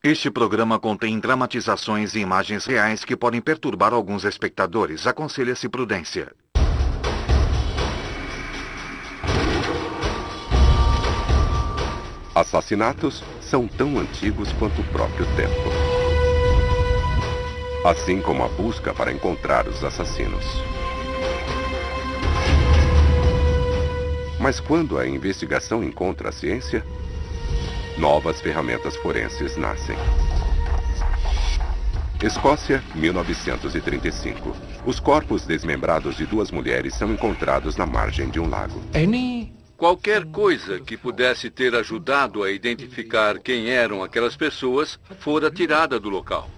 Este programa contém dramatizações e imagens reais que podem perturbar alguns espectadores. Aconselha-se prudência. Assassinatos são tão antigos quanto o próprio tempo. Assim como a busca para encontrar os assassinos. Mas quando a investigação encontra a ciência, novas ferramentas forenses nascem. Escócia, 1935. Os corpos desmembrados de duas mulheres são encontrados na margem de um lago. Qualquer coisa que pudesse ter ajudado a identificar quem eram aquelas pessoas fora tirada do local.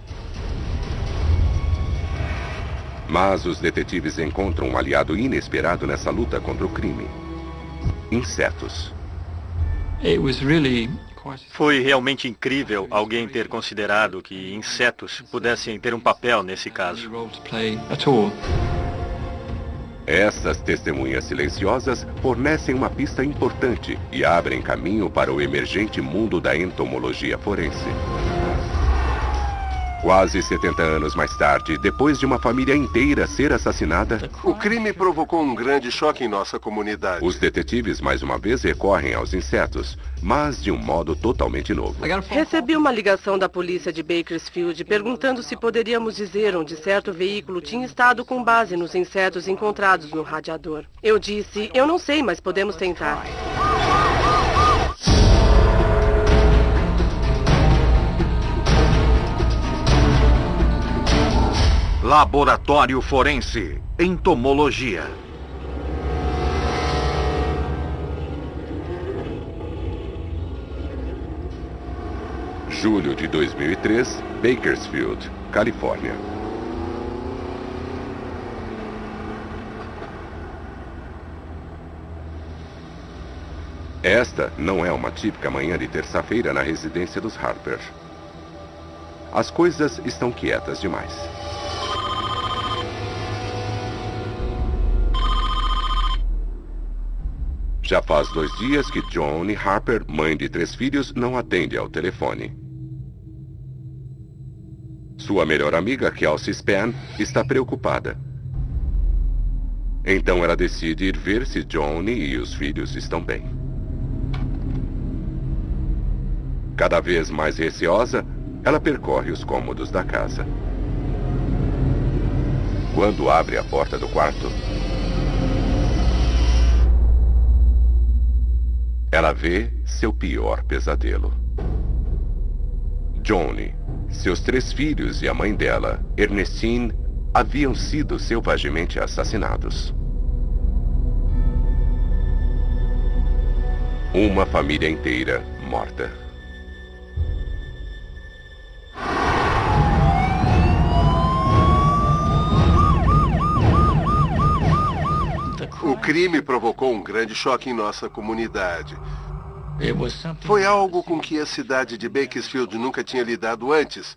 Mas os detetives encontram um aliado inesperado nessa luta contra o crime. Insetos. Foi realmente incrível alguém ter considerado que insetos pudessem ter um papel nesse caso. Essas testemunhas silenciosas fornecem uma pista importante e abrem caminho para o emergente mundo da entomologia forense. Quase 70 anos mais tarde, depois de uma família inteira ser assassinada, o crime provocou um grande choque em nossa comunidade. Os detetives mais uma vez recorrem aos insetos, mas de um modo totalmente novo. Recebi uma ligação da polícia de Bakersfield perguntando se poderíamos dizer onde certo veículo tinha estado com base nos insetos encontrados no radiador. Eu disse, eu não sei, mas podemos tentar. Laboratório Forense. Entomologia. Julho de 2003, Bakersfield, Califórnia. Esta não é uma típica manhã de terça-feira na residência dos Harper. As coisas estão quietas demais. Já faz 2 dias que Joan Harper, mãe de 3 filhos, não atende ao telefone. Sua melhor amiga, Kelsey Span, está preocupada. Então ela decide ir ver se Joan e os filhos estão bem. Cada vez mais receosa, ela percorre os cômodos da casa. Quando abre a porta do quarto, ela vê seu pior pesadelo. Joan, seus 3 filhos e a mãe dela, Ernestine, haviam sido selvagemente assassinados. Uma família inteira morta. O crime provocou um grande choque em nossa comunidade. Foi algo com que a cidade de Bakersfield nunca tinha lidado antes.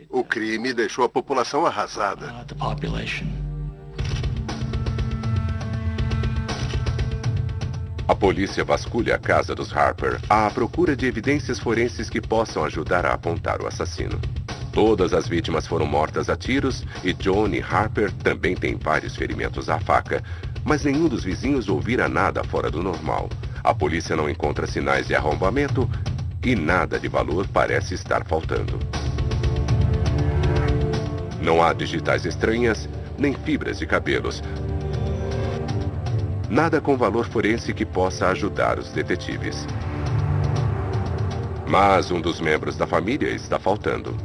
O crime deixou a população arrasada. A polícia vasculha a casa dos Harper à procura de evidências forenses que possam ajudar a apontar o assassino. Todas as vítimas foram mortas a tiros e Joan Harper também tem vários ferimentos à faca, mas nenhum dos vizinhos ouvira nada fora do normal. A polícia não encontra sinais de arrombamento e nada de valor parece estar faltando. Não há digitais estranhas, nem fibras de cabelos. Nada com valor forense que possa ajudar os detetives. Mas um dos membros da família está faltando.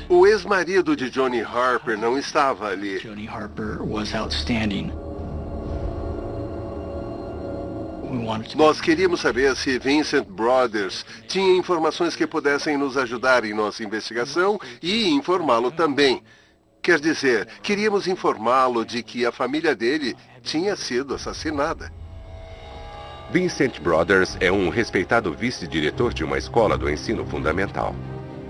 O ex-marido de Joan Harper não estava ali. Joan Harper was outstanding. Nós queríamos saber se Vincent Brothers tinha informações que pudessem nos ajudar em nossa investigação e informá-lo também. Quer dizer, queríamos informá-lo de que a família dele tinha sido assassinada. Vincent Brothers é um respeitado vice-diretor de uma escola do ensino fundamental.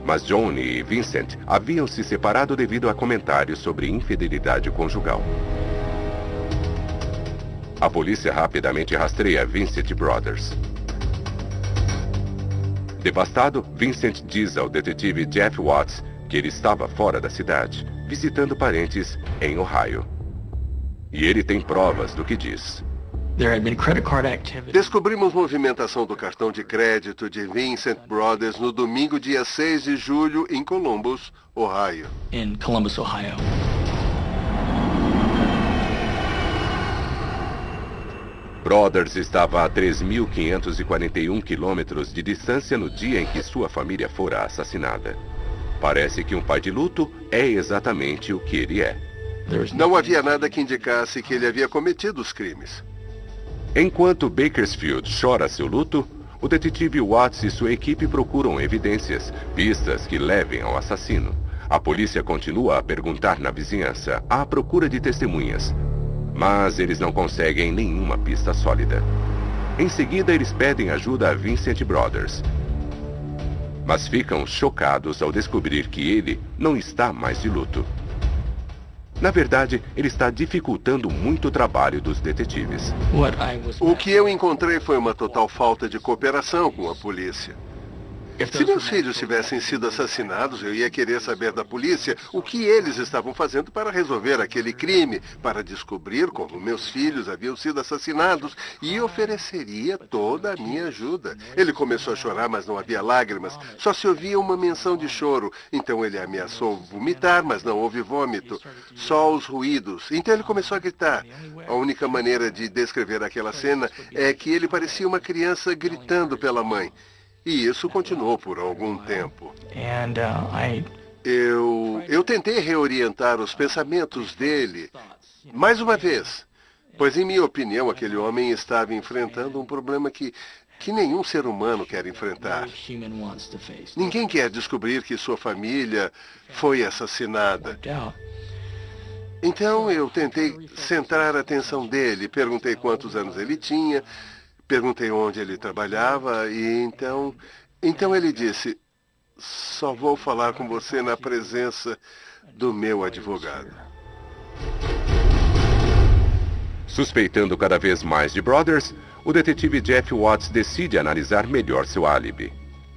Mas Joan e Vincent haviam se separado devido a comentários sobre infidelidade conjugal. A polícia rapidamente rastreia Vincent Brothers. Devastado, Vincent diz ao detetive Jeff Watts que ele estava fora da cidade, visitando parentes em Ohio. E ele tem provas do que diz. Descobrimos movimentação do cartão de crédito de Vincent Brothers no domingo, dia 6 de julho, em Columbus, Ohio. Brothers estava a 3.541 quilômetros de distância no dia em que sua família fora assassinada. Parece que um pai de luto é exatamente o que ele é. Não havia nada que indicasse que ele havia cometido os crimes. Enquanto Bakersfield chora seu luto, o detetive Watts e sua equipe procuram evidências, pistas que levem ao assassino. A polícia continua a perguntar na vizinhança, à procura de testemunhas. Mas eles não conseguem nenhuma pista sólida. Em seguida, eles pedem ajuda a Vincent Brothers. Mas ficam chocados ao descobrir que ele não está mais de luto. Na verdade, ele está dificultando muito o trabalho dos detetives. O que eu encontrei foi uma total falta de cooperação com a polícia. Se meus filhos tivessem sido assassinados, eu ia querer saber da polícia o que eles estavam fazendo para resolver aquele crime, para descobrir como meus filhos haviam sido assassinados, e ofereceria toda a minha ajuda. Ele começou a chorar, mas não havia lágrimas, só se ouvia uma menção de choro. Então ele ameaçou vomitar, mas não houve vômito, só os ruídos. Então ele começou a gritar. A única maneira de descrever aquela cena é que ele parecia uma criança gritando pela mãe. E isso continuou por algum tempo. Eu tentei reorientar os pensamentos dele, mais uma vez, pois, em minha opinião, aquele homem estava enfrentando um problema que nenhum ser humano quer enfrentar. Ninguém quer descobrir que sua família foi assassinada. Então, eu tentei centrar a atenção dele, perguntei quantos anos ele tinha, perguntei onde ele trabalhava e então ele disse, só vou falar com você na presença do meu advogado. Suspeitando cada vez mais de Brothers, o detetive Jeff Watts decide analisar melhor seu álibi.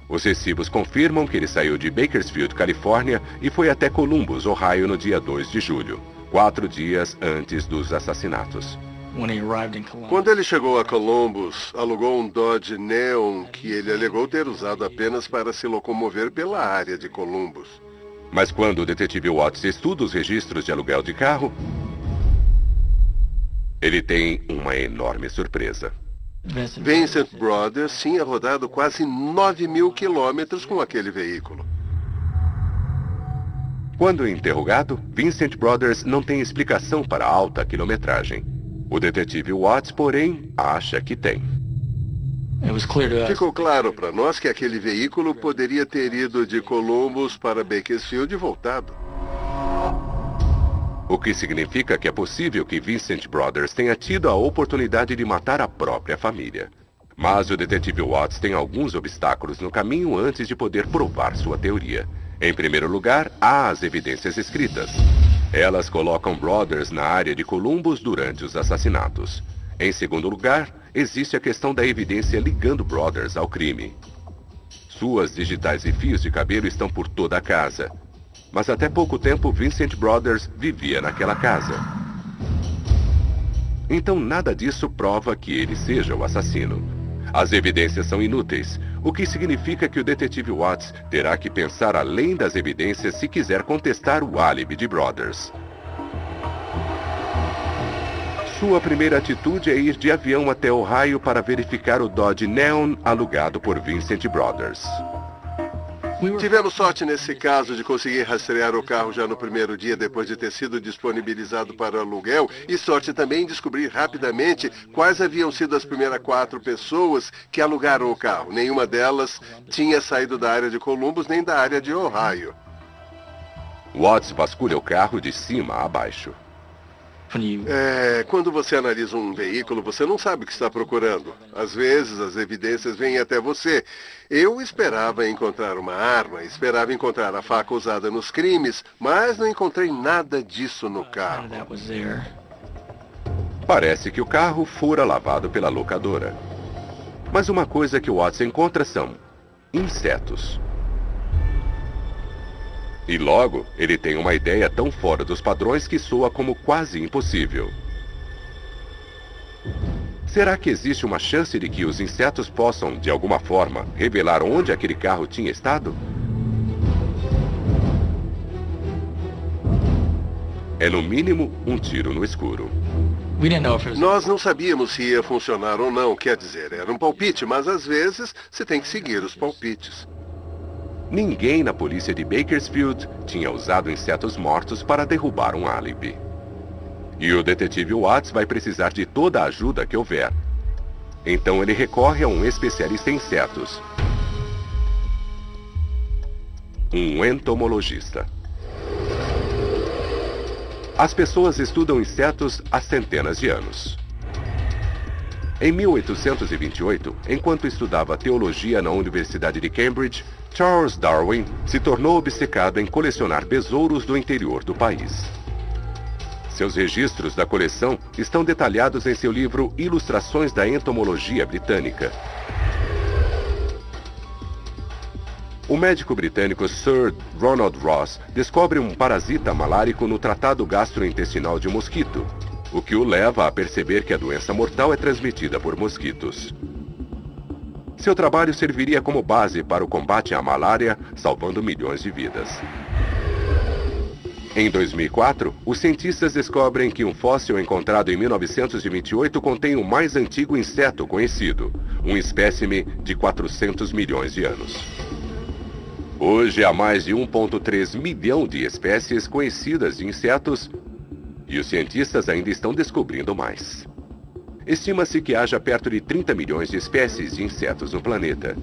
Os recibos confirmam que ele saiu de Bakersfield, Califórnia, e foi até Columbus, Ohio, no dia 2 de julho, 4 dias antes dos assassinatos. Quando ele chegou a Columbus, alugou um Dodge Neon que ele alegou ter usado apenas para se locomover pela área de Columbus. Mas quando o detetive Watts estuda os registros de aluguel de carro, ele tem uma enorme surpresa. Vincent Brothers tinha rodado quase 9.000 quilômetros com aquele veículo. Quando interrogado, Vincent Brothers não tem explicação para a alta quilometragem. O detetive Watts, porém, acha que tem. Ficou claro para nós que aquele veículo poderia ter ido de Columbus para Bakersfield e voltado. O que significa que é possível que Vincent Brothers tenha tido a oportunidade de matar a própria família. Mas o detetive Watts tem alguns obstáculos no caminho antes de poder provar sua teoria. Em primeiro lugar, há as evidências escritas. Elas colocam Brothers na área de Columbus durante os assassinatos. Em segundo lugar, existe a questão da evidência ligando Brothers ao crime. Suas digitais e fios de cabelo estão por toda a casa. Mas até pouco tempo, Vincent Brothers vivia naquela casa. Então nada disso prova que ele seja o assassino. As evidências são inúteis, o que significa que o detetive Watts terá que pensar além das evidências se quiser contestar o álibi de Brothers. Sua primeira atitude é ir de avião até Ohio para verificar o Dodge Neon alugado por Vincent Brothers. Tivemos sorte nesse caso de conseguir rastrear o carro já no primeiro dia depois de ter sido disponibilizado para aluguel e sorte também em descobrir rapidamente quais haviam sido as primeiras 4 pessoas que alugaram o carro. Nenhuma delas tinha saído da área de Columbus nem da área de Ohio. Watts vasculha o carro de cima a baixo. Quando você analisa um veículo, você não sabe o que está procurando. Às vezes, as evidências vêm até você. Eu esperava encontrar uma arma, esperava encontrar a faca usada nos crimes, mas não encontrei nada disso no carro. Parece que o carro fora lavado pela locadora. Mas uma coisa que Watts encontra são insetos. E logo, ele tem uma ideia tão fora dos padrões que soa como quase impossível. Será que existe uma chance de que os insetos possam, de alguma forma, revelar onde aquele carro tinha estado? É no mínimo um tiro no escuro. Nós não sabíamos se ia funcionar ou não, quer dizer, era um palpite, mas às vezes você tem que seguir os palpites. Ninguém na polícia de Bakersfield tinha usado insetos mortos para derrubar um álibi. E o detetive Watts vai precisar de toda a ajuda que houver. Então ele recorre a um especialista em insetos. Um entomologista. As pessoas estudam insetos há centenas de anos. Em 1828, enquanto estudava teologia na Universidade de Cambridge, Charles Darwin se tornou obcecado em colecionar besouros do interior do país. Seus registros da coleção estão detalhados em seu livro Ilustrações da Entomologia Britânica. O médico britânico Sir Ronald Ross descobre um parasita malárico no tratado gastrointestinal de mosquito, o que o leva a perceber que a doença mortal é transmitida por mosquitos. Seu trabalho serviria como base para o combate à malária, salvando milhões de vidas. Em 2004, os cientistas descobrem que um fóssil encontrado em 1928 contém o mais antigo inseto conhecido, um espécime de 400 milhões de anos. Hoje há mais de 1,3 milhão de espécies conhecidas de insetos e os cientistas ainda estão descobrindo mais. Estima-se que haja perto de 30 milhões de espécies de insetos no planeta.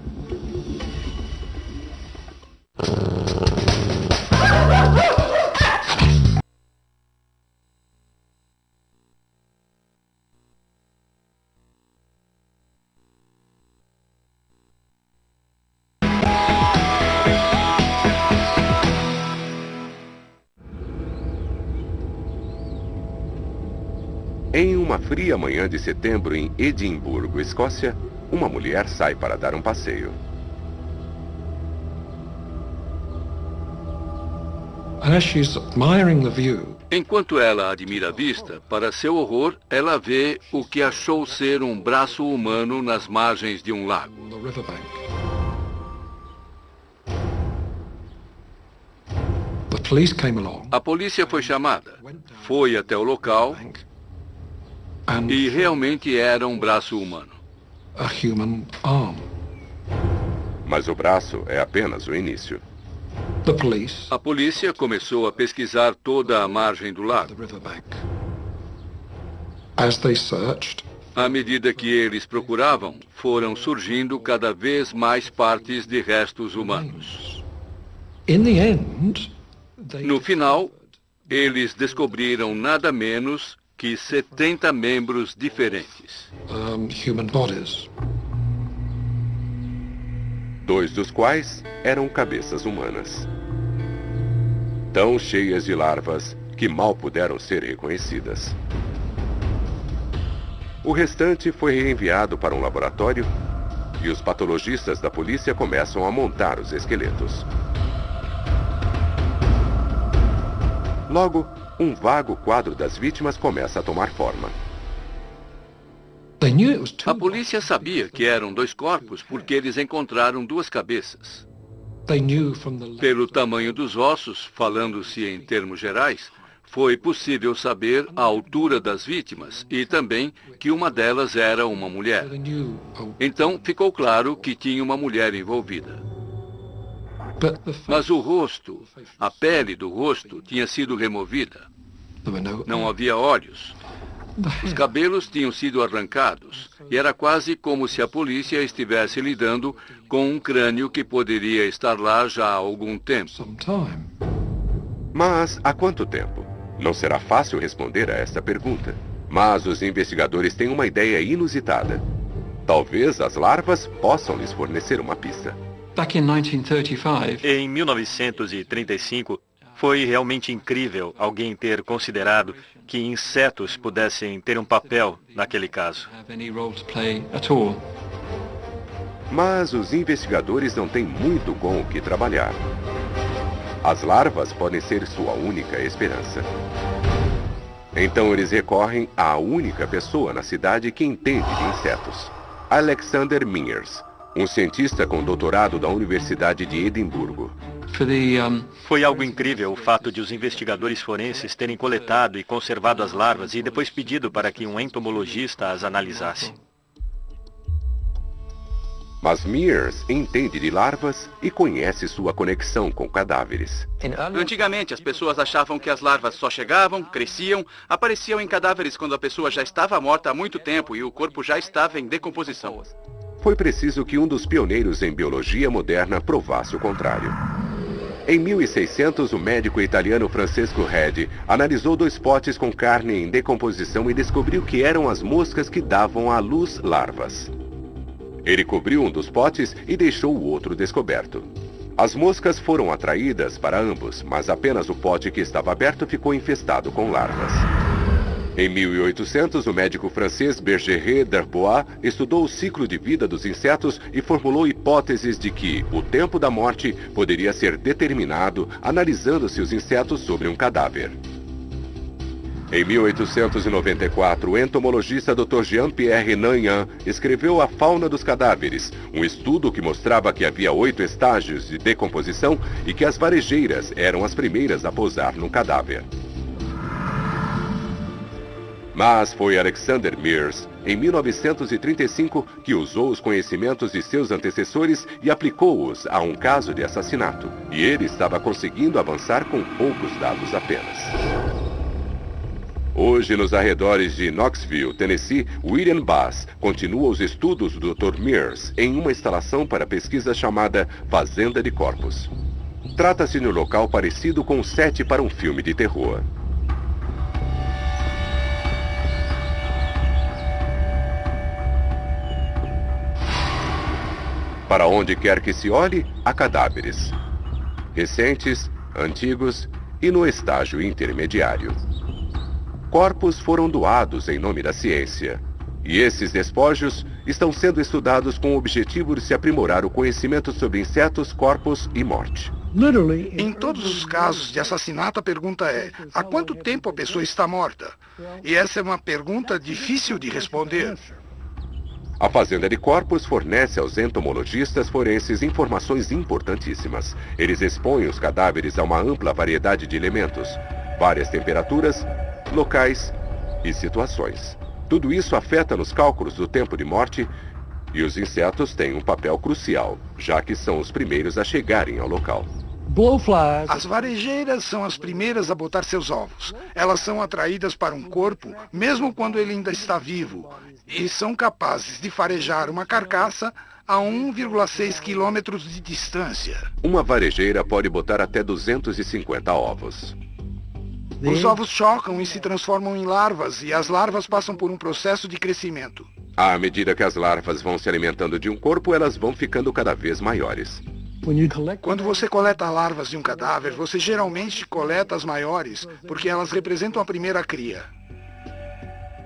Em uma fria manhã de setembro em Edimburgo, Escócia, uma mulher sai para dar um passeio. Enquanto ela admira a vista, para seu horror, ela vê o que achou ser um braço humano nas margens de um lago. A polícia foi chamada, foi até o local e realmente era um braço humano. Mas o braço é apenas o início. A polícia começou a pesquisar toda a margem do lago. À medida que eles procuravam, foram surgindo cada vez mais partes de restos humanos. No final, eles descobriram nada menos que 70 membros diferentes. 2 dos quais eram cabeças humanas. Tão cheias de larvas que mal puderam ser reconhecidas. O restante foi reenviado para um laboratório e os patologistas da polícia começam a montar os esqueletos. Logo, um vago quadro das vítimas começa a tomar forma. A polícia sabia que eram 2 corpos porque eles encontraram 2 cabeças. Pelo tamanho dos ossos, falando-se em termos gerais, foi possível saber a altura das vítimas e também que uma delas era uma mulher. Então, ficou claro que tinha uma mulher envolvida. Mas o rosto, a pele do rosto, tinha sido removida. Não havia olhos. Os cabelos tinham sido arrancados e era quase como se a polícia estivesse lidando com um crânio que poderia estar lá já há algum tempo. Mas há quanto tempo? Não será fácil responder a esta pergunta. Mas os investigadores têm uma ideia inusitada. Talvez as larvas possam lhes fornecer uma pista. Em 1935, foi realmente incrível alguém ter considerado que insetos pudessem ter um papel naquele caso. Mas os investigadores não têm muito com o que trabalhar. As larvas podem ser sua única esperança. Então eles recorrem à única pessoa na cidade que entende de insetos, Alexander Mears, um cientista com doutorado da Universidade de Edimburgo. Foi algo incrível o fato de os investigadores forenses terem coletado e conservado as larvas e depois pedido para que um entomologista as analisasse. Mas Mears entende de larvas e conhece sua conexão com cadáveres. Antigamente, as pessoas achavam que as larvas só chegavam, cresciam, apareciam em cadáveres quando a pessoa já estava morta há muito tempo e o corpo já estava em decomposição. Foi preciso que um dos pioneiros em biologia moderna provasse o contrário. Em 1600, o médico italiano Francesco Redi analisou 2 potes com carne em decomposição e descobriu que eram as moscas que davam à luz larvas. Ele cobriu um dos potes e deixou o outro descoberto. As moscas foram atraídas para ambos, mas apenas o pote que estava aberto ficou infestado com larvas. Em 1800, o médico francês Bergeret d'Herbois estudou o ciclo de vida dos insetos e formulou hipóteses de que o tempo da morte poderia ser determinado analisando-se os insetos sobre um cadáver. Em 1894, o entomologista Dr. Jean-Pierre Nagnan escreveu A Fauna dos Cadáveres, um estudo que mostrava que havia 8 estágios de decomposição e que as varejeiras eram as primeiras a pousar no cadáver. Mas foi Alexander Mears, em 1935, que usou os conhecimentos de seus antecessores e aplicou-os a um caso de assassinato. E ele estava conseguindo avançar com poucos dados apenas. Hoje, nos arredores de Knoxville, Tennessee, William Bass continua os estudos do Dr. Mears em uma instalação para pesquisa chamada Fazenda de Corpos. Trata-se de um local parecido com um set para um filme de terror. Para onde quer que se olhe, há cadáveres. Recentes, antigos e no estágio intermediário. Corpos foram doados em nome da ciência. E esses despojos estão sendo estudados com o objetivo de se aprimorar o conhecimento sobre insetos, corpos e morte. Em todos os casos de assassinato, a pergunta é: há quanto tempo a pessoa está morta? E essa é uma pergunta difícil de responder. A Fazenda de Corpos fornece aos entomologistas forenses informações importantíssimas. Eles expõem os cadáveres a uma ampla variedade de elementos, várias temperaturas, locais e situações. Tudo isso afeta nos cálculos do tempo de morte e os insetos têm um papel crucial, já que são os primeiros a chegarem ao local. As varejeiras são as primeiras a botar seus ovos. Elas são atraídas para um corpo, mesmo quando ele ainda está vivo, e são capazes de farejar uma carcaça a 1,6 quilômetros de distância. Uma varejeira pode botar até 250 ovos. Os ovos chocam e se transformam em larvas, e as larvas passam por um processo de crescimento. À medida que as larvas vão se alimentando de um corpo, elas vão ficando cada vez maiores. Quando você coleta larvas de um cadáver, você geralmente coleta as maiores, porque elas representam a primeira cria.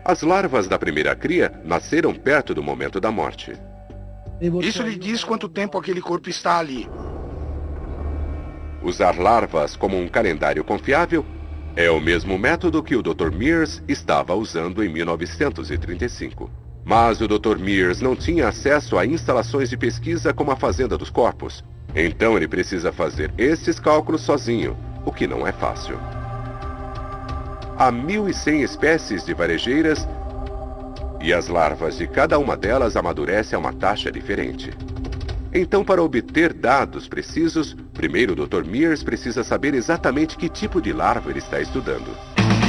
As larvas da primeira cria nasceram perto do momento da morte. Isso lhe diz quanto tempo aquele corpo está ali. Usar larvas como um calendário confiável é o mesmo método que o Dr. Mears estava usando em 1935. Mas o Dr. Mears não tinha acesso a instalações de pesquisa como a Fazenda dos Corpos. Então ele precisa fazer esses cálculos sozinho, o que não é fácil. Há 1.100 espécies de varejeiras e as larvas de cada uma delas amadurecem a uma taxa diferente. Então, para obter dados precisos, primeiro o Dr. Mears precisa saber exatamente que tipo de larva ele está estudando.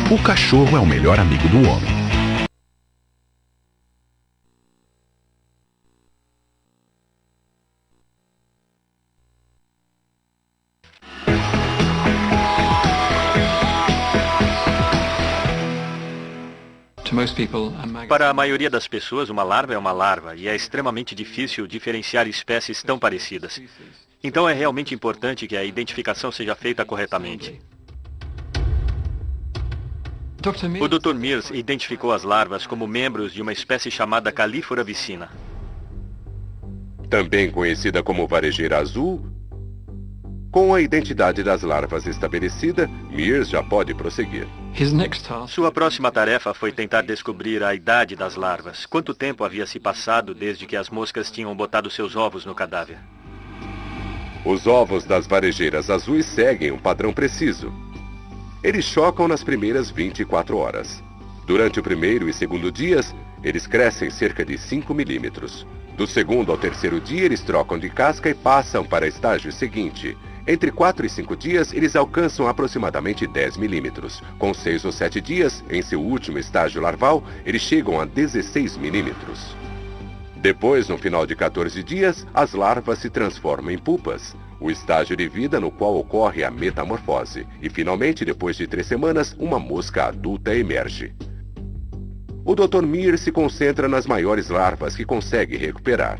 O cachorro é o melhor amigo do homem. Para a maioria das pessoas, uma larva é uma larva e é extremamente difícil diferenciar espécies tão parecidas. Então é realmente importante que a identificação seja feita corretamente. O Dr. Mears identificou as larvas como membros de uma espécie chamada Calliphora vicina. também conhecida como varejeira azul. Com a identidade das larvas estabelecida, Mears já pode prosseguir. Sua próxima tarefa foi tentar descobrir a idade das larvas. Quanto tempo havia se passado desde que as moscas tinham botado seus ovos no cadáver? Os ovos das varejeiras azuis seguem um padrão preciso. Eles chocam nas primeiras 24 horas. Durante o primeiro e segundo dias, eles crescem cerca de 5 milímetros. Do segundo ao terceiro dia, eles trocam de casca e passam para o estágio seguinte. Entre 4 e 5 dias, eles alcançam aproximadamente 10 milímetros. Com 6 ou 7 dias, em seu último estágio larval, eles chegam a 16 milímetros. Depois, no final de 14 dias, as larvas se transformam em pupas, o estágio de vida no qual ocorre a metamorfose. E finalmente, depois de 3 semanas, uma mosca adulta emerge. O Dr. Mears se concentra nas maiores larvas que consegue recuperar.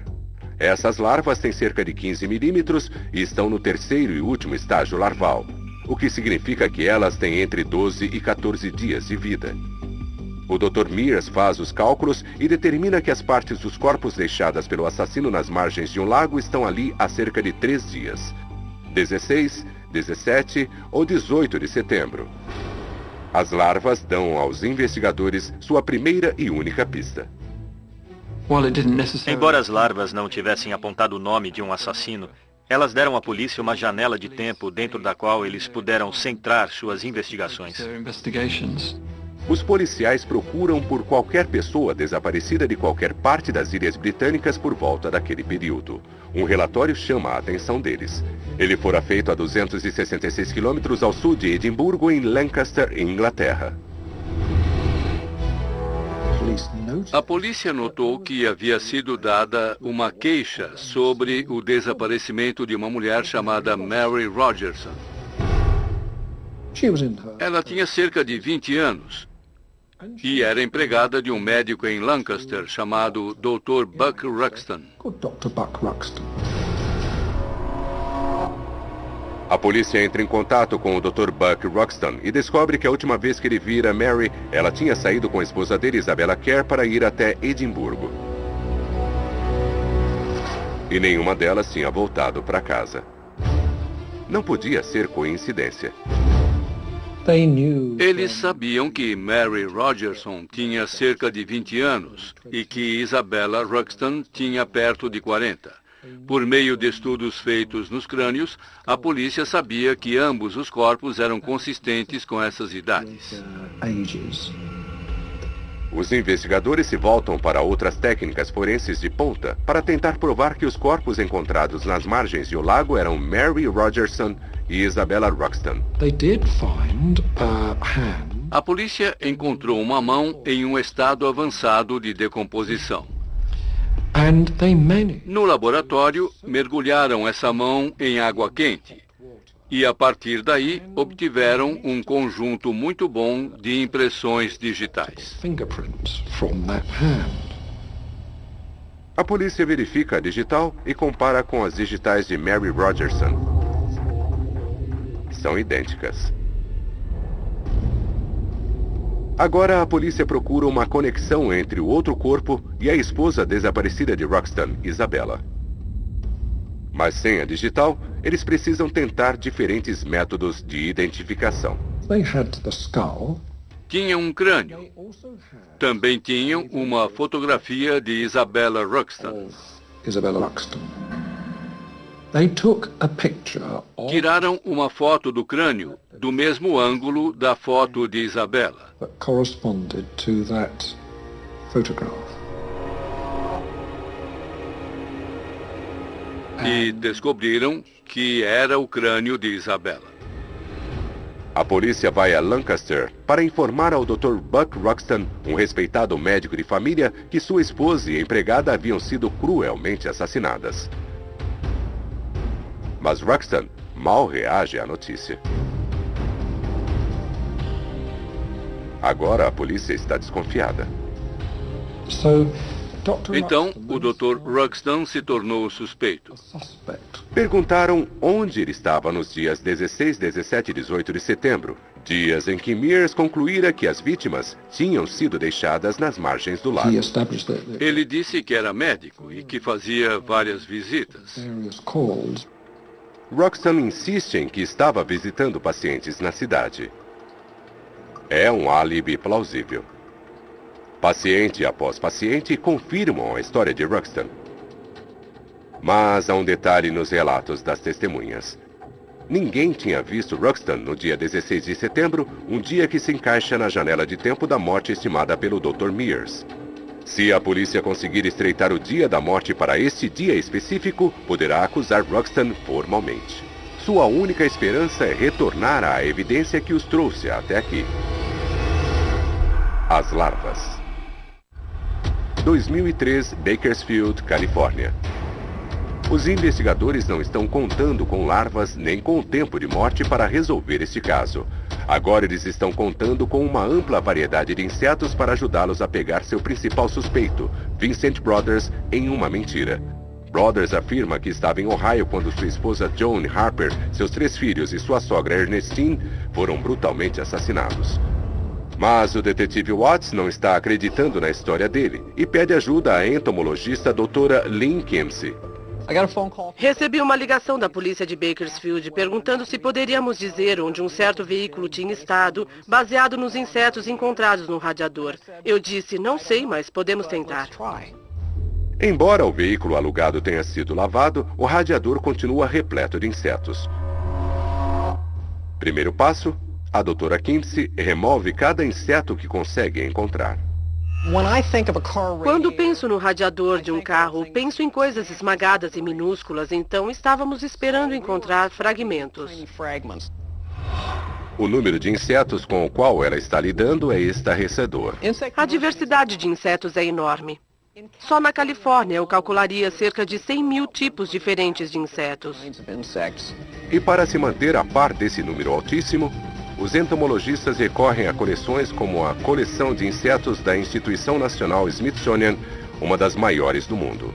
Essas larvas têm cerca de 15 milímetros e estão no terceiro e último estágio larval, o que significa que elas têm entre 12 e 14 dias de vida. O Dr. Mears faz os cálculos e determina que as partes dos corpos deixadas pelo assassino nas margens de um lago estão ali há cerca de 3 dias. 16, 17 ou 18 de setembro. As larvas dão aos investigadores sua primeira e única pista. Embora as larvas não tivessem apontado o nome de um assassino, elas deram à polícia uma janela de tempo dentro da qual eles puderam centrar suas investigações. Os policiais procuram por qualquer pessoa desaparecida de qualquer parte das Ilhas Britânicas por volta daquele período. Um relatório chama a atenção deles. Ele fora feito a 266 quilômetros ao sul de Edimburgo, em Lancaster, Inglaterra. A polícia notou que havia sido dada uma queixa sobre o desaparecimento de uma mulher chamada Mary Rogerson. Ela tinha cerca de 20 anos e era empregada de um médico em Lancaster chamado Dr. Buck Ruxton. A polícia entra em contato com o Dr. Buck Ruxton e descobre que a última vez que ele vira Mary, ela tinha saído com a esposa dele, Isabella Kerr, para ir até Edimburgo. E nenhuma delas tinha voltado para casa. Não podia ser coincidência. Eles sabiam que Mary Rogerson tinha cerca de 20 anos e que Isabella Ruxton tinha perto de 40. Por meio de estudos feitos nos crânios, a polícia sabia que ambos os corpos eram consistentes com essas idades. Os investigadores se voltam para outras técnicas forenses de ponta para tentar provar que os corpos encontrados nas margens do lago eram Mary Rogerson e Isabella Ruxton. A polícia encontrou uma mão em um estado avançado de decomposição. No laboratório, mergulharam essa mão em água quente e, a partir daí, obtiveram um conjunto muito bom de impressões digitais. A polícia verifica a digital e compara com as digitais de Mary Rogerson. São idênticas. Agora a polícia procura uma conexão entre o outro corpo e a esposa desaparecida de Ruxton, Isabella. Mas sem a digital, eles precisam tentar diferentes métodos de identificação. Tinham um crânio. Também tinham uma fotografia de Isabella Ruxton. Tiraram uma foto do crânio do mesmo ângulo da foto de Isabella. E descobriram que era o crânio de Isabella. A polícia vai a Lancaster para informar ao Dr. Buck Ruxton, um respeitado médico de família, que sua esposa e empregada haviam sido cruelmente assassinadas. Mas Ruxton mal reage à notícia. Agora a polícia está desconfiada. Então, o Dr. Ruxton se tornou suspeito. Perguntaram onde ele estava nos dias 16, 17 e 18 de setembro Dias em que Mears concluíra que as vítimas tinham sido deixadas nas margens do lago. Ele disse que era médico e que fazia várias visitas. Roxton insiste em que estava visitando pacientes na cidade. É um álibi plausível. Paciente após paciente confirmam a história de Roxton. Mas há um detalhe nos relatos das testemunhas. Ninguém tinha visto Roxton no dia 16 de setembro, um dia que se encaixa na janela de tempo da morte estimada pelo Dr. Mears. Se a polícia conseguir estreitar o dia da morte para este dia específico, poderá acusar Roxton formalmente. Sua única esperança é retornar à evidência que os trouxe até aqui. As larvas. 2003, Bakersfield, Califórnia. Os investigadores não estão contando com larvas nem com o tempo de morte para resolver este caso. Agora eles estão contando com uma ampla variedade de insetos para ajudá-los a pegar seu principal suspeito, Vincent Brothers, em uma mentira. Brothers afirma que estava em Ohio quando sua esposa Joan Harper, seus 3 filhos e sua sogra Ernestine foram brutalmente assassinados. Mas o detetive Watts não está acreditando na história dele e pede ajuda à entomologista doutora Lynn Kimsey. Recebi uma ligação da polícia de Bakersfield perguntando se poderíamos dizer onde um certo veículo tinha estado, baseado nos insetos encontrados no radiador. Eu disse, não sei, mas podemos tentar. Embora o veículo alugado tenha sido lavado, o radiador continua repleto de insetos. Primeiro passo, a doutora Kimsey remove cada inseto que consegue encontrar. Quando penso no radiador de um carro, penso em coisas esmagadas e minúsculas, então estávamos esperando encontrar fragmentos. O número de insetos com o qual ela está lidando é estarrecedor. A diversidade de insetos é enorme. Só na Califórnia eu calcularia cerca de 100 mil tipos diferentes de insetos. E para se manter a par desse número altíssimo, os entomologistas recorrem a coleções como a Coleção de Insetos da Instituição Nacional Smithsonian, uma das maiores do mundo.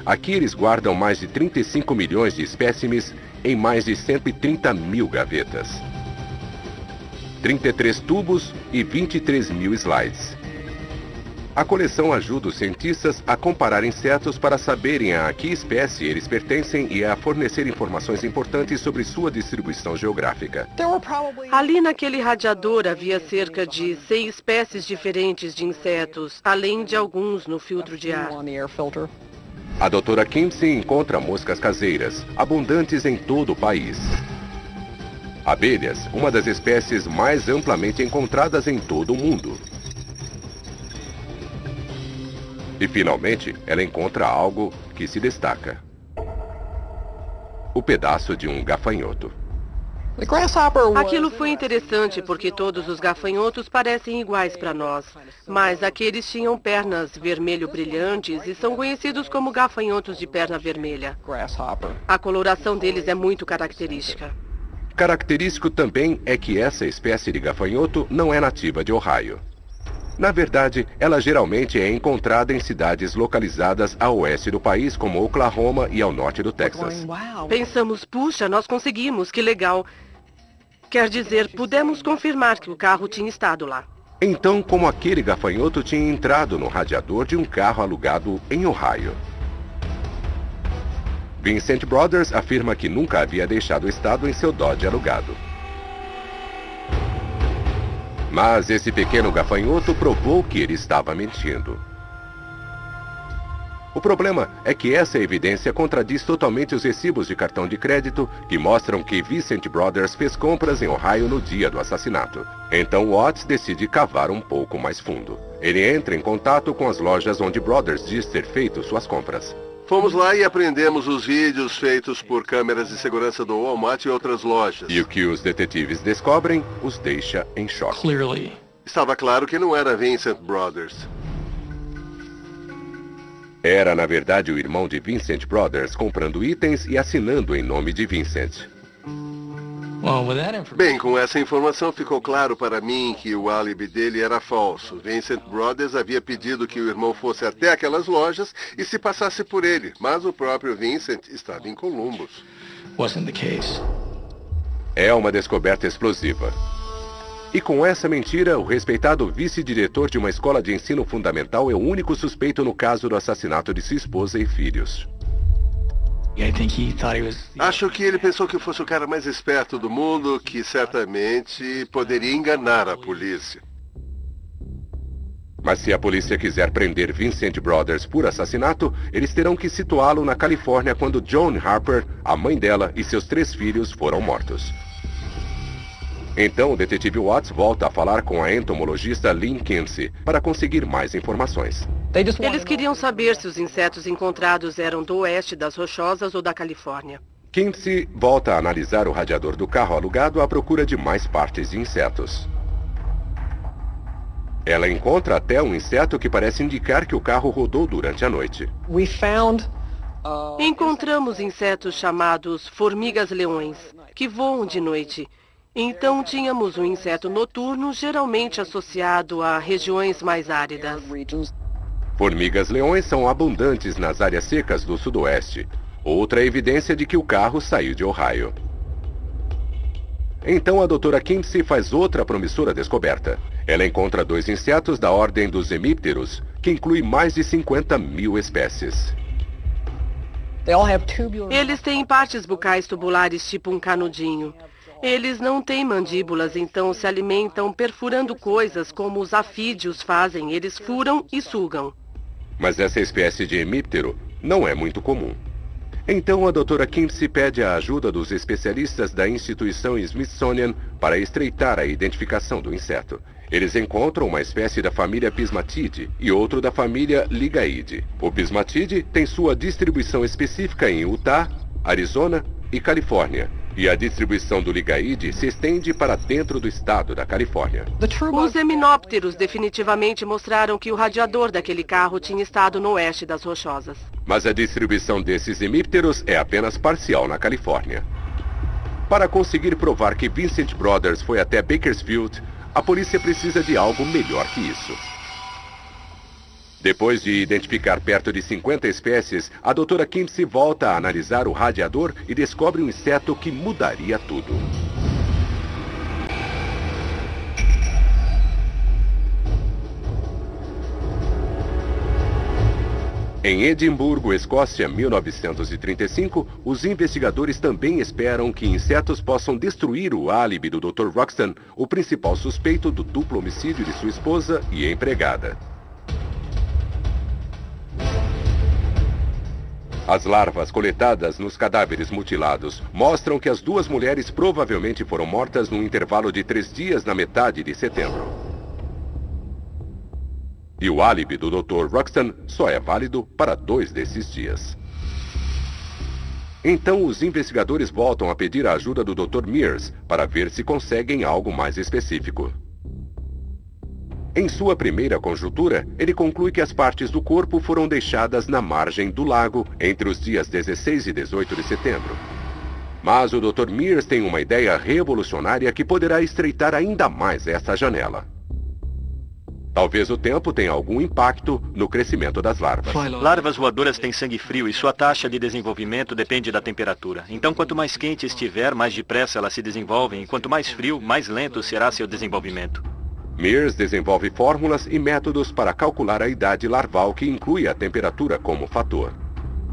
Aqui eles guardam mais de 35 milhões de espécimes em mais de 130 mil gavetas, 33 tubos e 23 mil slides. A coleção ajuda os cientistas a comparar insetos para saberem a que espécie eles pertencem e a fornecer informações importantes sobre sua distribuição geográfica. Ali naquele radiador havia cerca de 6 espécies diferentes de insetos, além de alguns no filtro de ar. A doutora Kimsey encontra moscas caseiras, abundantes em todo o país. Abelhas, uma das espécies mais amplamente encontradas em todo o mundo. E, finalmente, ela encontra algo que se destaca. O pedaço de um gafanhoto. Aquilo foi interessante porque todos os gafanhotos parecem iguais para nós, mas aqueles tinham pernas vermelho brilhantes e são conhecidos como gafanhotos de perna vermelha. A coloração deles é muito característica. Característico também é que essa espécie de gafanhoto não é nativa de Ohio. Na verdade, ela geralmente é encontrada em cidades localizadas a oeste do país, como Oklahoma e ao norte do Texas. Pensamos, puxa, nós conseguimos, que legal. Quer dizer, pudemos confirmar que o carro tinha estado lá. Então, como aquele gafanhoto tinha entrado no radiador de um carro alugado em Ohio. Vincent Brothers afirma que nunca havia deixado o estado em seu Dodge alugado. Mas esse pequeno gafanhoto provou que ele estava mentindo. O problema é que essa evidência contradiz totalmente os recibos de cartão de crédito que mostram que Vincent Brothers fez compras em Ohio no dia do assassinato. Então Watts decide cavar um pouco mais fundo. Ele entra em contato com as lojas onde Brothers diz ter feito suas compras. Fomos lá e aprendemos os vídeos feitos por câmeras de segurança do Walmart e outras lojas. E o que os detetives descobrem os deixa em choque. Estava claro que não era Vincent Brothers. Era, na verdade, o irmão de Vincent Brothers comprando itens e assinando em nome de Vincent. Bem, com essa informação ficou claro para mim que o álibi dele era falso. Vincent Brothers havia pedido que o irmão fosse até aquelas lojas e se passasse por ele, mas o próprio Vincent estava em Columbus. É uma descoberta explosiva. E com essa mentira, o respeitado vice-diretor de uma escola de ensino fundamental é o único suspeito no caso do assassinato de sua esposa e filhos. Acho que ele pensou que fosse o cara mais esperto do mundo, que certamente poderia enganar a polícia. Mas se a polícia quiser prender Vincent Brothers por assassinato, eles terão que situá-lo na Califórnia quando Joan Harper, a mãe dela e seus 3 filhos foram mortos. Então o detetive Watts volta a falar com a entomologista Lynn Kinsey para conseguir mais informações. Eles queriam saber se os insetos encontrados eram do oeste das Rochosas ou da Califórnia. Kinsey volta a analisar o radiador do carro alugado à procura de mais partes de insetos. Ela encontra até um inseto que parece indicar que o carro rodou durante a noite. Encontramos insetos chamados formigas-leões, que voam de noite. Então tínhamos um inseto noturno, geralmente associado a regiões mais áridas. Formigas-leões são abundantes nas áreas secas do sudoeste. Outra evidência de que o carro saiu de Ohio. Então a doutora Kinsey faz outra promissora descoberta. Ela encontra 2 insetos da ordem dos hemípteros, que inclui mais de 50 mil espécies. Eles têm partes bucais tubulares tipo um canudinho. Eles não têm mandíbulas, então se alimentam perfurando coisas como os afídeos fazem. Eles furam e sugam. Mas essa espécie de hemíptero não é muito comum. Então a doutora Kinsey pede a ajuda dos especialistas da instituição Smithsonian para estreitar a identificação do inseto. Eles encontram uma espécie da família Pismatidae e outro da família Ligaidae. O Pismatidae tem sua distribuição específica em Utah, Arizona e Califórnia. E a distribuição do Ligaidae se estende para dentro do estado da Califórnia. Os eminópteros definitivamente mostraram que o radiador daquele carro tinha estado no oeste das Rochosas. Mas a distribuição desses hemípteros é apenas parcial na Califórnia. Para conseguir provar que Vincent Brothers foi até Bakersfield, a polícia precisa de algo melhor que isso. Depois de identificar perto de 50 espécies, a doutora Kinsey volta a analisar o radiador e descobre um inseto que mudaria tudo. Em Edimburgo, Escócia, 1935, os investigadores também esperam que insetos possam destruir o álibi do Dr. Ruxton, o principal suspeito do duplo homicídio de sua esposa e empregada. As larvas coletadas nos cadáveres mutilados mostram que as 2 mulheres provavelmente foram mortas num intervalo de 3 dias na metade de setembro. E o álibi do Dr. Ruxton só é válido para 2 desses dias. Então os investigadores voltam a pedir a ajuda do Dr. Mears para ver se conseguem algo mais específico. Em sua primeira conjuntura, ele conclui que as partes do corpo foram deixadas na margem do lago entre os dias 16 e 18 de setembro. Mas o Dr. Mears tem uma ideia revolucionária que poderá estreitar ainda mais essa janela. Talvez o tempo tenha algum impacto no crescimento das larvas. Larvas voadoras têm sangue frio e sua taxa de desenvolvimento depende da temperatura. Então, quanto mais quente estiver, mais depressa elas se desenvolvem, e quanto mais frio, mais lento será seu desenvolvimento. Mears desenvolve fórmulas e métodos para calcular a idade larval que inclui a temperatura como fator.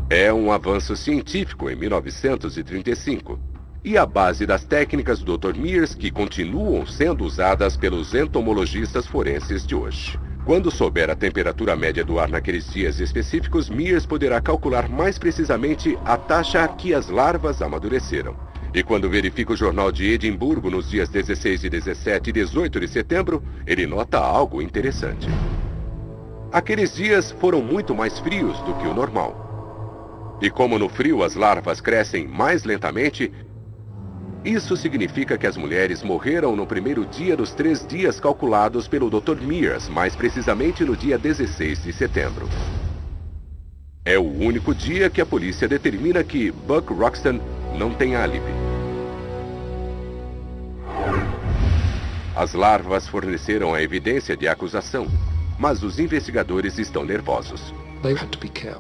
É um avanço científico em 1935. E a base das técnicas do Dr. Mears que continuam sendo usadas pelos entomologistas forenses de hoje. Quando souber a temperatura média do ar naqueles dias específicos, Mears poderá calcular mais precisamente a taxa a que as larvas amadureceram. E quando verifica o jornal de Edimburgo nos dias 16, 17 e 18 de setembro, ele nota algo interessante. Aqueles dias foram muito mais frios do que o normal. E como no frio as larvas crescem mais lentamente, isso significa que as mulheres morreram no primeiro dia dos 3 dias calculados pelo Dr. Mears, mais precisamente no dia 16 de setembro. É o único dia que a polícia determina que Buck Ruxton não tem álibi. As larvas forneceram a evidência de acusação, mas os investigadores estão nervosos.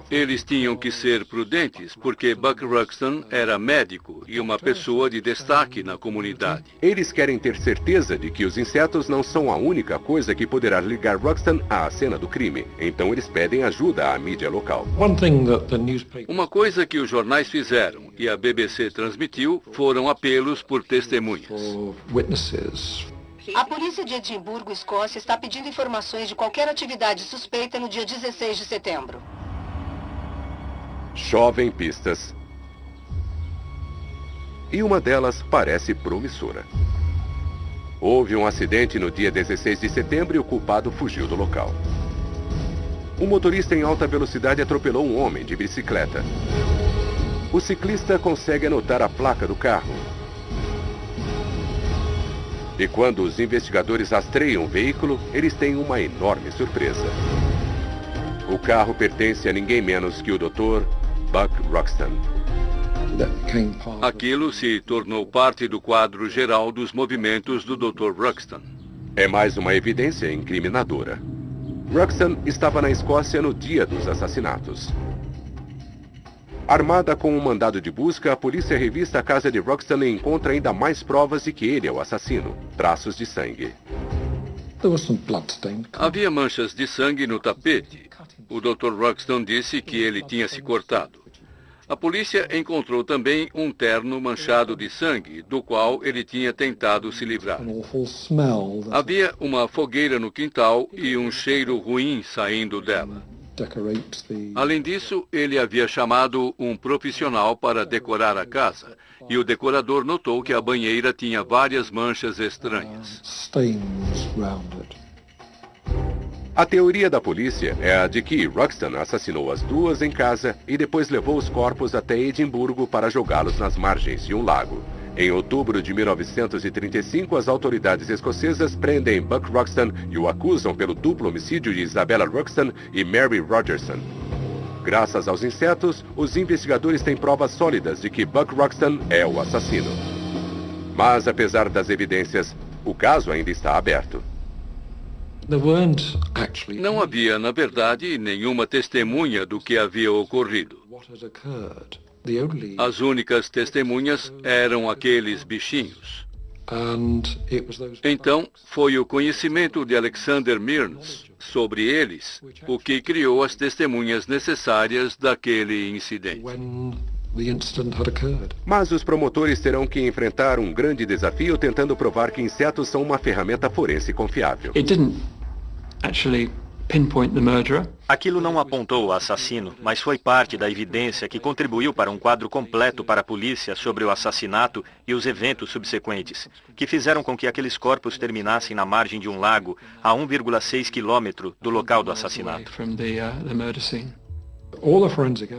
Eles tinham que ser prudentes, porque Buck Ruxton era médico e uma pessoa de destaque na comunidade. Eles querem ter certeza de que os insetos não são a única coisa que poderá ligar Ruxton à cena do crime. Então eles pedem ajuda à mídia local. Uma coisa que os jornais fizeram e a BBC transmitiu foram apelos por testemunhas. A polícia de Edimburgo, Escócia, está pedindo informações de qualquer atividade suspeita no dia 16 de setembro. Chovem pistas. E uma delas parece promissora. Houve um acidente no dia 16 de setembro e o culpado fugiu do local. Um motorista em alta velocidade atropelou um homem de bicicleta. O ciclista consegue anotar a placa do carro. E quando os investigadores rastreiam o veículo, eles têm uma enorme surpresa. O carro pertence a ninguém menos que o Dr. Buck Ruxton. Aquilo se tornou parte do quadro geral dos movimentos do Dr. Ruxton. É mais uma evidência incriminadora. Ruxton estava na Escócia no dia dos assassinatos. Armada com um mandado de busca, a polícia revista a casa de Ruxton e encontra ainda mais provas de que ele é o assassino. Traços de sangue. Havia manchas de sangue no tapete. O Dr. Ruxton disse que ele tinha se cortado. A polícia encontrou também um terno manchado de sangue, do qual ele tinha tentado se livrar. Havia uma fogueira no quintal e um cheiro ruim saindo dela. Além disso, ele havia chamado um profissional para decorar a casa, e o decorador notou que a banheira tinha várias manchas estranhas. A teoria da polícia é a de que Ruxton assassinou as duas em casa e depois levou os corpos até Edimburgo para jogá-los nas margens de um lago. Em outubro de 1935, as autoridades escocesas prendem Buck Ruxton e o acusam pelo duplo homicídio de Isabella Ruxton e Mary Rogerson. Graças aos insetos, os investigadores têm provas sólidas de que Buck Ruxton é o assassino. Mas, apesar das evidências, o caso ainda está aberto. Não havia, na verdade, nenhuma testemunha do que havia ocorrido. As únicas testemunhas eram aqueles bichinhos. Então, foi o conhecimento de Alexander Mearns sobre eles o que criou as testemunhas necessárias daquele incidente. Mas os promotores terão que enfrentar um grande desafio tentando provar que insetos são uma ferramenta forense confiável. Aquilo não apontou o assassino, mas foi parte da evidência que contribuiu para um quadro completo para a polícia sobre o assassinato e os eventos subsequentes, que fizeram com que aqueles corpos terminassem na margem de um lago a 1,6 quilômetro do local do assassinato.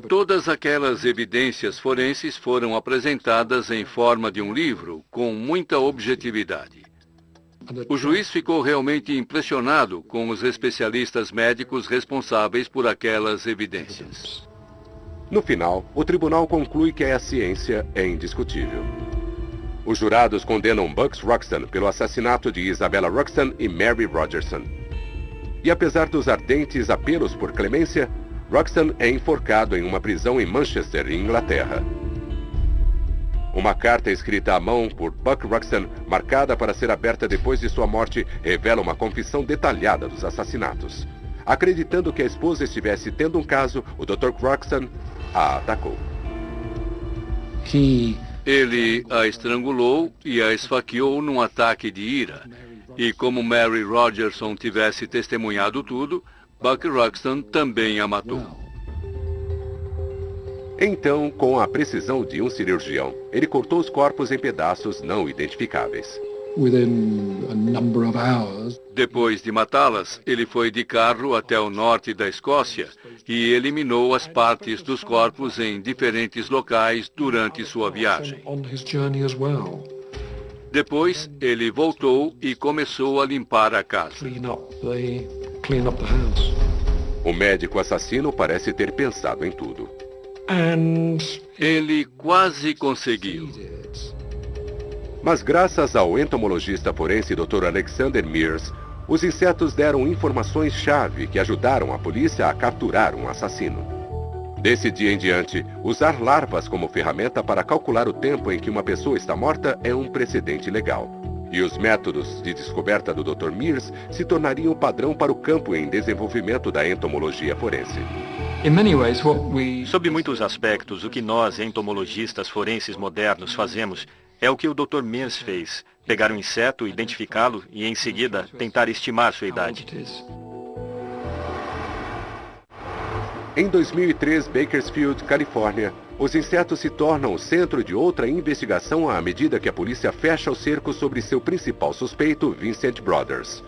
Todas aquelas evidências forenses foram apresentadas em forma de um livro com muita objetividade. O juiz ficou realmente impressionado com os especialistas médicos responsáveis por aquelas evidências. No final, o tribunal conclui que a ciência é indiscutível. Os jurados condenam Buck Ruxton pelo assassinato de Isabella Ruxton e Mary Rogerson. E apesar dos ardentes apelos por clemência, Ruxton é enforcado em uma prisão em Manchester, Inglaterra. Uma carta escrita à mão por Buck Ruxton, marcada para ser aberta depois de sua morte, revela uma confissão detalhada dos assassinatos. Acreditando que a esposa estivesse tendo um caso, o Dr. Ruxton a atacou. Ele a estrangulou e a esfaqueou num ataque de ira. E como Mary Rogerson tivesse testemunhado tudo, Buck Ruxton também a matou. Então, com a precisão de um cirurgião, ele cortou os corpos em pedaços não identificáveis. Depois de matá-las, ele foi de carro até o norte da Escócia e eliminou as partes dos corpos em diferentes locais durante sua viagem. Depois, ele voltou e começou a limpar a casa. O médico assassino parece ter pensado em tudo. Ele quase conseguiu. Mas graças ao entomologista forense Dr. Alexander Mearns, Os insetos deram informações-chave que ajudaram a polícia a capturar um assassino. Desse dia em diante, usar larvas como ferramenta para calcular o tempo em que uma pessoa está morta é um precedente legal. E os métodos de descoberta do Dr. Mears se tornariam padrão para o campo em desenvolvimento da entomologia forense. Sob muitos aspectos, o que nós, entomologistas forenses modernos, fazemos é o que o Dr. Mears fez. Pegar um inseto, identificá-lo e, em seguida, tentar estimar sua idade. Em 2003, Bakersfield, Califórnia, os insetos se tornam o centro de outra investigação à medida que a polícia fecha o cerco sobre seu principal suspeito, Vincent Brothers.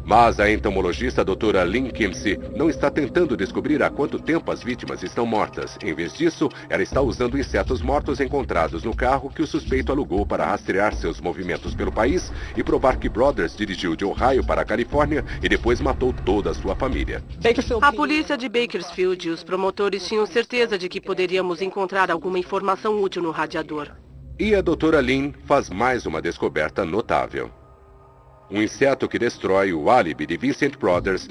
Mas a entomologista doutora Lynn Kimsey não está tentando descobrir há quanto tempo as vítimas estão mortas. Em vez disso, ela está usando insetos mortos encontrados no carro que o suspeito alugou para rastrear seus movimentos pelo país e provar que Brothers dirigiu de Ohio para a Califórnia e depois matou toda a sua família. A polícia de Bakersfield e os promotores tinham certeza de que poderíamos encontrar alguma informação útil no radiador. E a doutora Lynn faz mais uma descoberta notável. Um inseto que destrói o álibi de Vincent Brothers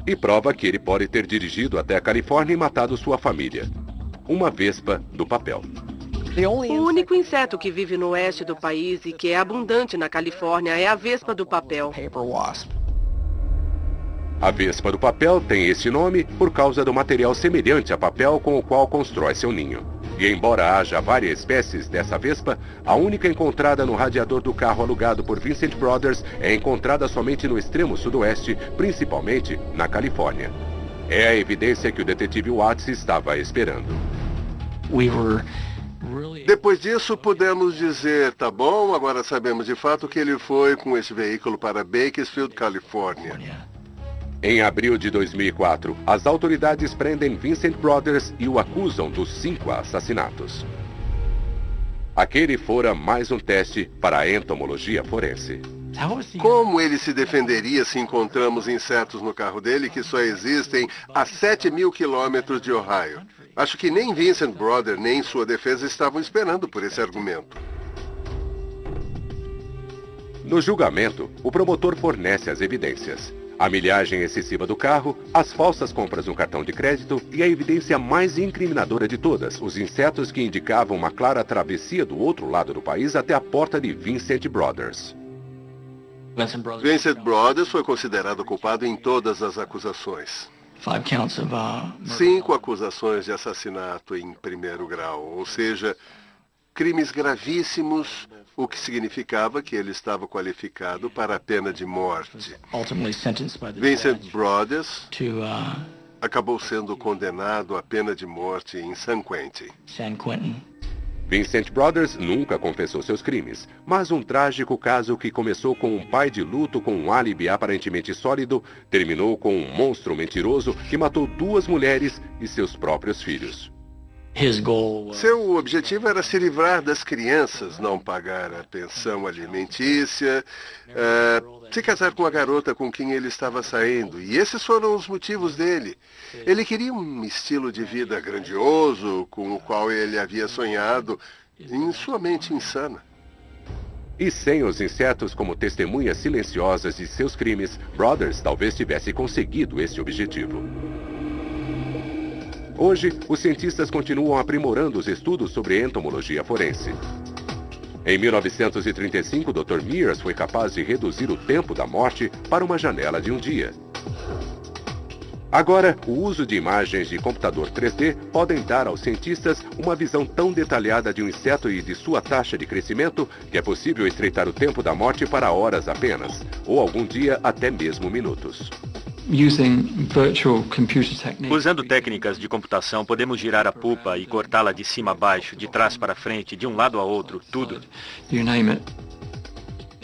e prova que ele pode ter dirigido até a Califórnia e matado sua família. Uma vespa do papel. O único inseto que vive no oeste do país e que é abundante na Califórnia é a vespa do papel. A vespa do papel tem esse nome por causa do material semelhante a papel com o qual constrói seu ninho. E embora haja várias espécies dessa vespa, a única encontrada no radiador do carro alugado por Vincent Brothers é encontrada somente no extremo sudoeste, principalmente na Califórnia. É a evidência que o detetive Watts estava esperando. Depois disso, pudemos dizer, tá bom, agora sabemos de fato que ele foi com esse veículo para Bakersfield, Califórnia. Em abril de 2004, as autoridades prendem Vincent Brothers e o acusam dos 5 assassinatos. Aquele fora mais um teste para a entomologia forense. Como ele se defenderia se encontramos insetos no carro dele que só existem a 7.000 quilômetros de Ohio? Acho que nem Vincent Brothers nem sua defesa estavam esperando por esse argumento. No julgamento, o promotor fornece as evidências. A milhagem excessiva do carro, as falsas compras no cartão de crédito e a evidência mais incriminadora de todas, os insetos que indicavam uma clara travessia do outro lado do país até a porta de Vincent Brothers. Vincent Brothers foi considerado culpado em todas as acusações. 5 acusações de assassinato em primeiro grau, ou seja, crimes gravíssimos, o que significava que ele estava qualificado para a pena de morte. Vincent Brothers acabou sendo condenado à pena de morte em San Quentin. Vincent Brothers nunca confessou seus crimes, mas um trágico caso que começou com um pai de luto com um álibi aparentemente sólido, terminou com um monstro mentiroso que matou 2 mulheres e seus próprios filhos. Seu objetivo era se livrar das crianças, não pagar a pensão alimentícia, se casar com a garota com quem ele estava saindo. E esses foram os motivos dele. Ele queria um estilo de vida grandioso, com o qual ele havia sonhado, em sua mente insana. E sem os insetos como testemunhas silenciosas de seus crimes, Brothers talvez tivesse conseguido esse objetivo. Hoje, os cientistas continuam aprimorando os estudos sobre entomologia forense. Em 1935, Dr. Mears foi capaz de reduzir o tempo da morte para uma janela de um dia. Agora, o uso de imagens de computador 3D podem dar aos cientistas uma visão tão detalhada de um inseto e de sua taxa de crescimento que é possível estreitar o tempo da morte para horas apenas, ou algum dia até mesmo minutos. Usando técnicas de computação, podemos girar a pupa e cortá-la de cima a baixo, de trás para frente, de um lado a outro, tudo.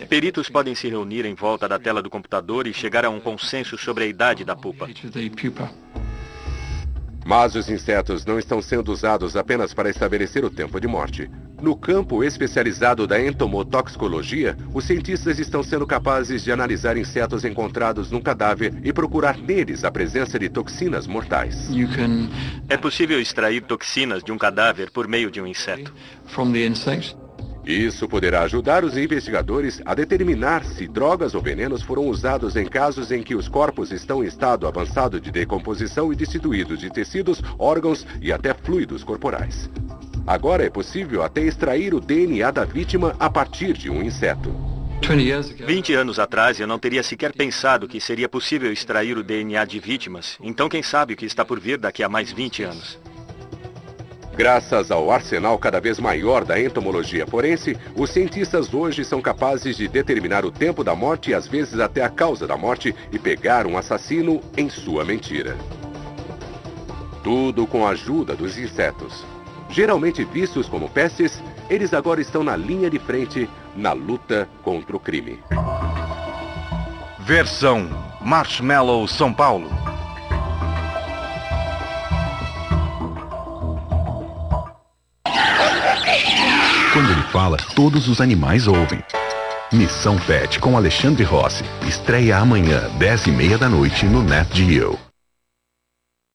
Peritos podem se reunir em volta da tela do computador e chegar a um consenso sobre a idade da pupa. Mas os insetos não estão sendo usados apenas para estabelecer o tempo de morte. No campo especializado da entomotoxicologia, os cientistas estão sendo capazes de analisar insetos encontrados num cadáver e procurar neles a presença de toxinas mortais. É possível extrair toxinas de um cadáver por meio de um inseto. Isso poderá ajudar os investigadores a determinar se drogas ou venenos foram usados em casos em que os corpos estão em estado avançado de decomposição e destituídos de tecidos, órgãos e até fluidos corporais. Agora é possível até extrair o DNA da vítima a partir de um inseto. 20 anos atrás, eu não teria sequer pensado que seria possível extrair o DNA de vítimas. Então, quem sabe o que está por vir daqui a mais 20 anos. Graças ao arsenal cada vez maior da entomologia forense, os cientistas hoje são capazes de determinar o tempo da morte e às vezes até a causa da morte e pegar um assassino em sua mentira. Tudo com a ajuda dos insetos. Geralmente vistos como pestes, eles agora estão na linha de frente na luta contra o crime. Versão Marshmallow São Paulo. Quando ele fala, todos os animais ouvem. Missão Pet com Alexandre Rossi. Estreia amanhã, 10h30 da noite no Nat Geo.